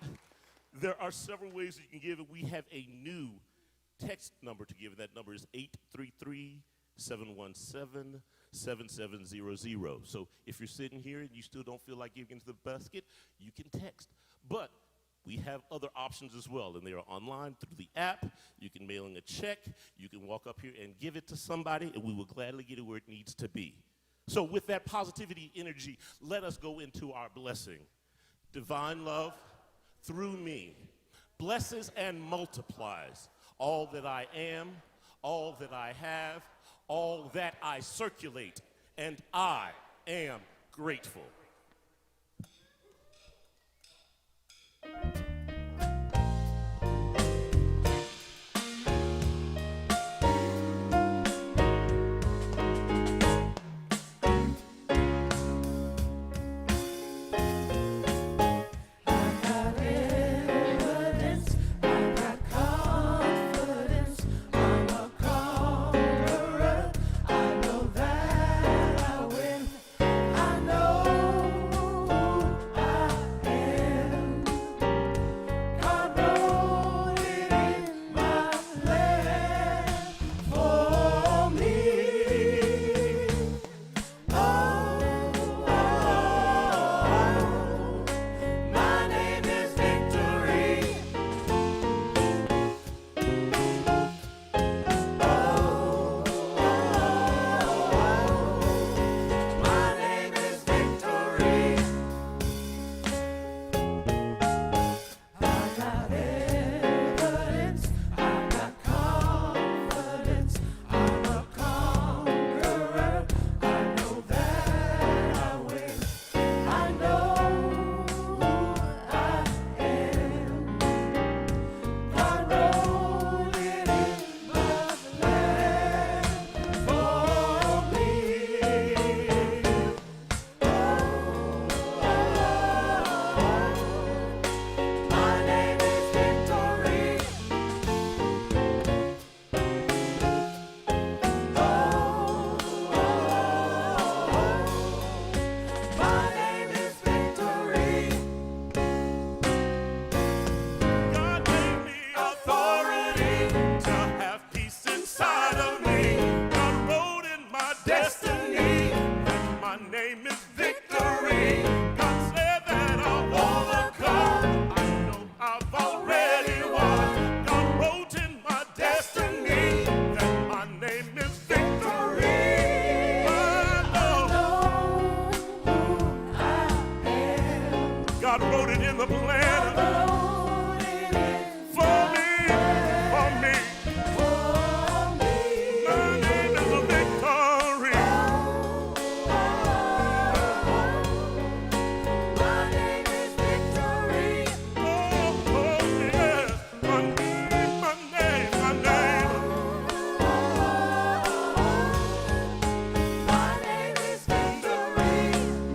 there are several ways that you can give it. We have a new text number to give, and that number is 833-717-7700. So if you're sitting here and you still don't feel like giving into the basket, you can text. But we have other options as well, and they are online through the app. You can mail in a check. You can walk up here and give it to somebody, and we will gladly get it where it needs to be. So with that positivity energy, let us go into our blessing. Divine love through me blesses and multiplies all that I am, all that I have, all that I circulate, and I am grateful. God wrote it in the plan for me, for me. My name is a victory. My name is victory. Oh, yes. My name, my name, my name.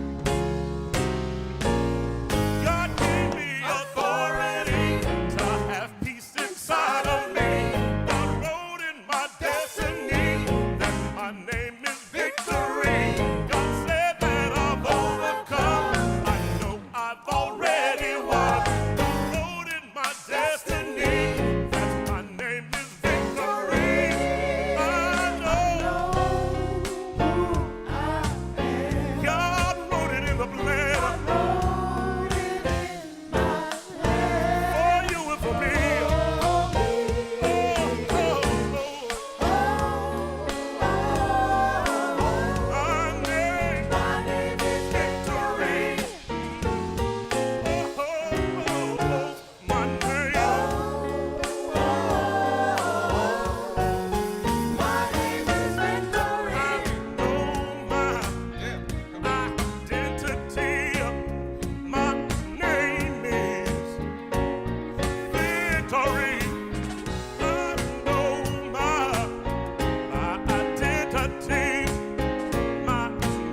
My name is victory. God gave me authority to have peace inside of me. God wrote in my destiny that my name is victory. God said that I've overcome. I know I've already won. God wrote in my destiny that my name is victory. I know God wrote it in the plan. For you and for me. My name is victory. My name. My name is victory. I know my identity. My name is victory. I know my identity. My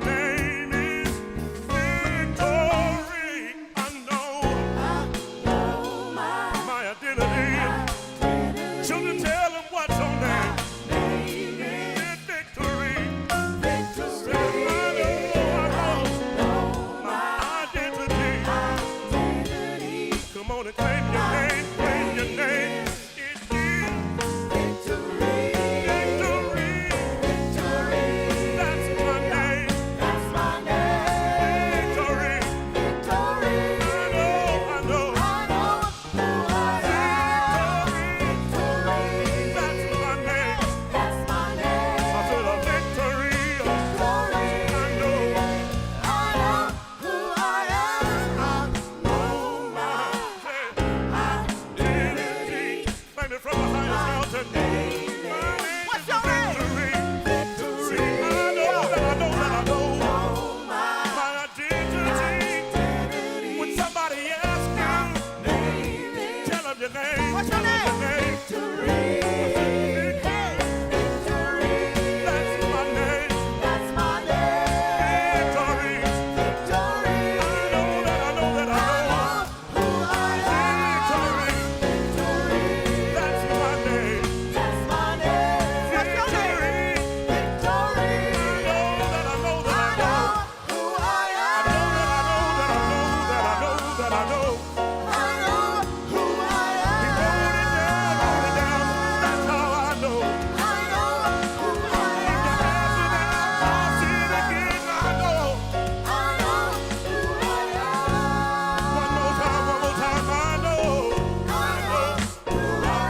name is victory. I know my identity. Children, tell them what's on there. It's victory. Victory. I know my identity. Come on and claim your name. Claim your name. It is victory. Victory. Victory. That's my name. That's my name. Victory. Victory. I know. Victory. That's my name. That's my name. I feel a victory. Victory. I your name? What's your name? Victory. That's my name. That's my name. Victory. Victory. I know that I know. Who I am. Victory. That's my name. That's my name. What's your name? Victory. I know that I know. Who I am. I know that I know. I know who I am. He wrote it down. That's how I know. I know who I am. I'll see it again. I know. I know who I am. One more time. I know. I know who I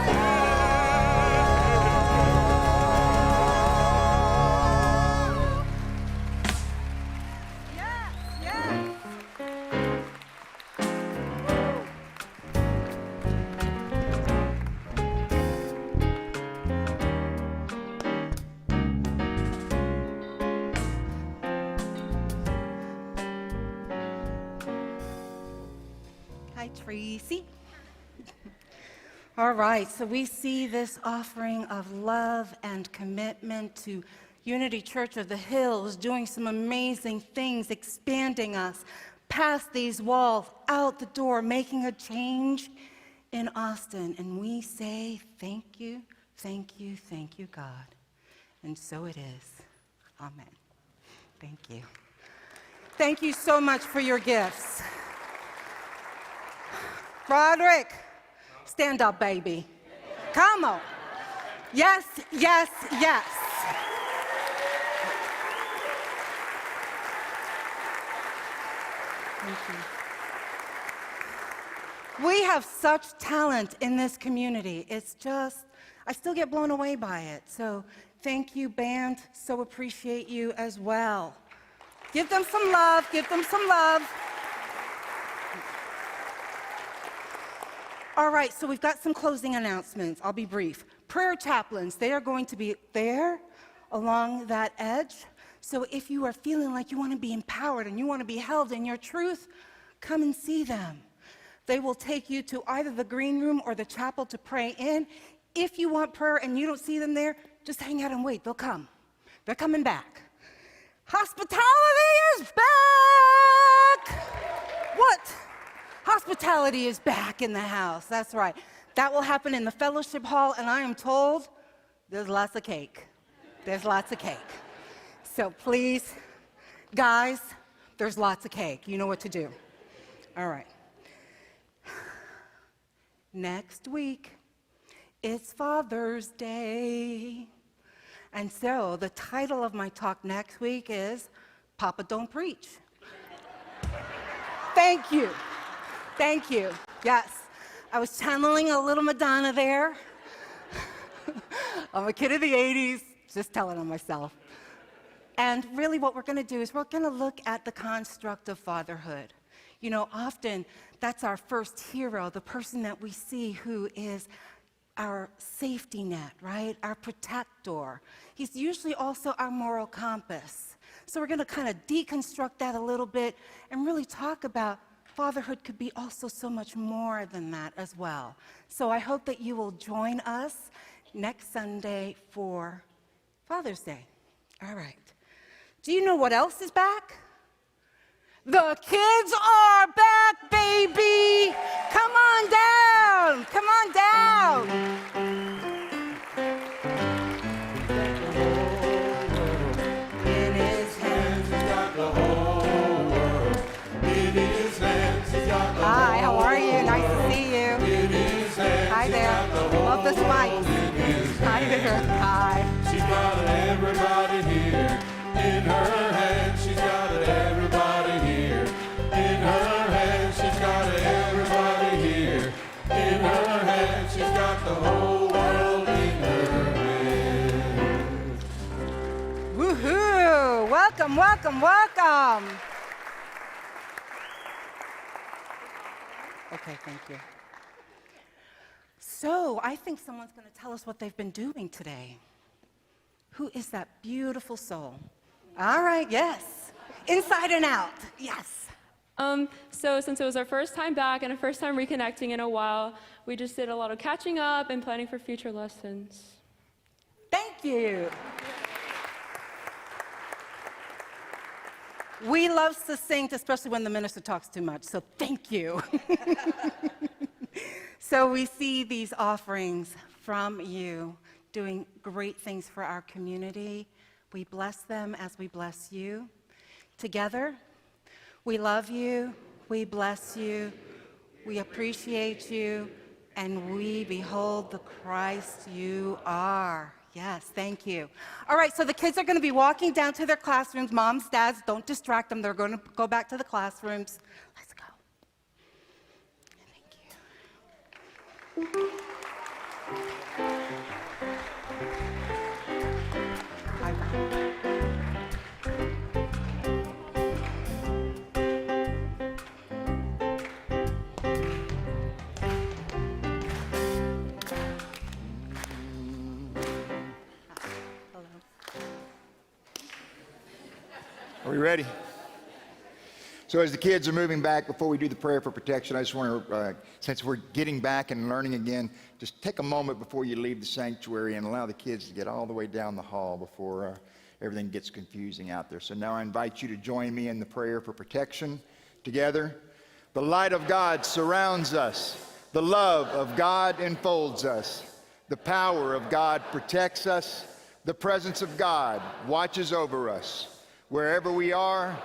Hi, Tracy. All right, so we see this offering of love and commitment to Unity Church of the Hills doing some amazing things, expanding us past these walls, out the door, making a change in Austin. And we say thank you, thank you, thank you, God. And so it is. Amen. Thank you. Thank you so much for your gifts. Roderick, stand up, baby. Come on. Yes, yes, yes. Thank you. We have such talent in this community. It's just, I still get blown away by it. So thank you, band. So appreciate you as well. Give them some love. Give them some love. All right, so we've got some closing announcements. I'll be brief. Prayer chaplains, they are going to be there along that edge. So if you are feeling like you want to be empowered and you want to be held in your truth, come and see them. They will take you to either the green room or the chapel to pray in. If you want prayer and you don't see them there, just hang out and wait. They'll come. They're coming back. Hospitality is back! What? Hospitality is back in the house. That's right. That will happen in the fellowship hall, and I am told there's lots of cake. There's lots of cake. So please, guys, there's lots of cake. You know what to do. All right. Next week, it's Father's Day. And so the title of my talk next week is Papa Don't Preach. Thank you. Thank you. Yes, I was channeling a little Madonna there. I'm a kid of the 80s, just telling on myself. And really what we're going to do is we're going to look at the construct of fatherhood. You know, often that's our first hero, the person that we see who is our safety net, right? Our protector. He's usually also our moral compass. So we're going to kind of deconstruct that a little bit and really talk about fatherhood could be also so much more than that as well. So I hope that you will join us next Sunday for Father's Day. All right. Do you know what else is back? The kids are back, baby! Come on down! Come on down! In his hands, he's got the whole world. In his hands, he's got the Hi, how are you? Nice to see you. In his hands, Hi there. Love the spikes. Hi there. Hi. she's got everybody here. In her hands, she's got everybody here. In her hands, she's got everybody here. In her hands, she's got the whole world in her hands. Woohoo! Welcome, welcome, welcome. Okay, thank you. So, I think someone's going to tell us what they've been doing today. Who is that beautiful soul? All right, yes. Inside and out, yes. So since it was our first time back and our first time reconnecting in a while, we just did a lot of catching up and planning for future lessons. Thank you. We love succinct, especially when the minister talks too much, so thank you. So we see these offerings from you doing great things for our community. We bless them as we bless you. Together, we love you, we bless you, we appreciate you, and we behold the Christ you are. Yes, thank you. All right, so the kids are going to be walking down to their classrooms. Moms, dads, don't distract them. They're going to go back to the classrooms. Let's go. Thank you. Are we ready? So as the kids are moving back, before we do the prayer for protection, I just want to, since we're getting back and learning again, just take a moment before you leave the sanctuary and allow the kids to get all the way down the hall before everything gets confusing out there. So now I invite you to join me in the prayer for protection together. The light of God surrounds us. The love of God enfolds us. The power of God protects us. The presence of God watches over us. Wherever we are,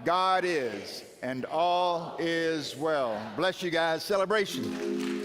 God is, and all is well. Bless you guys. Celebration.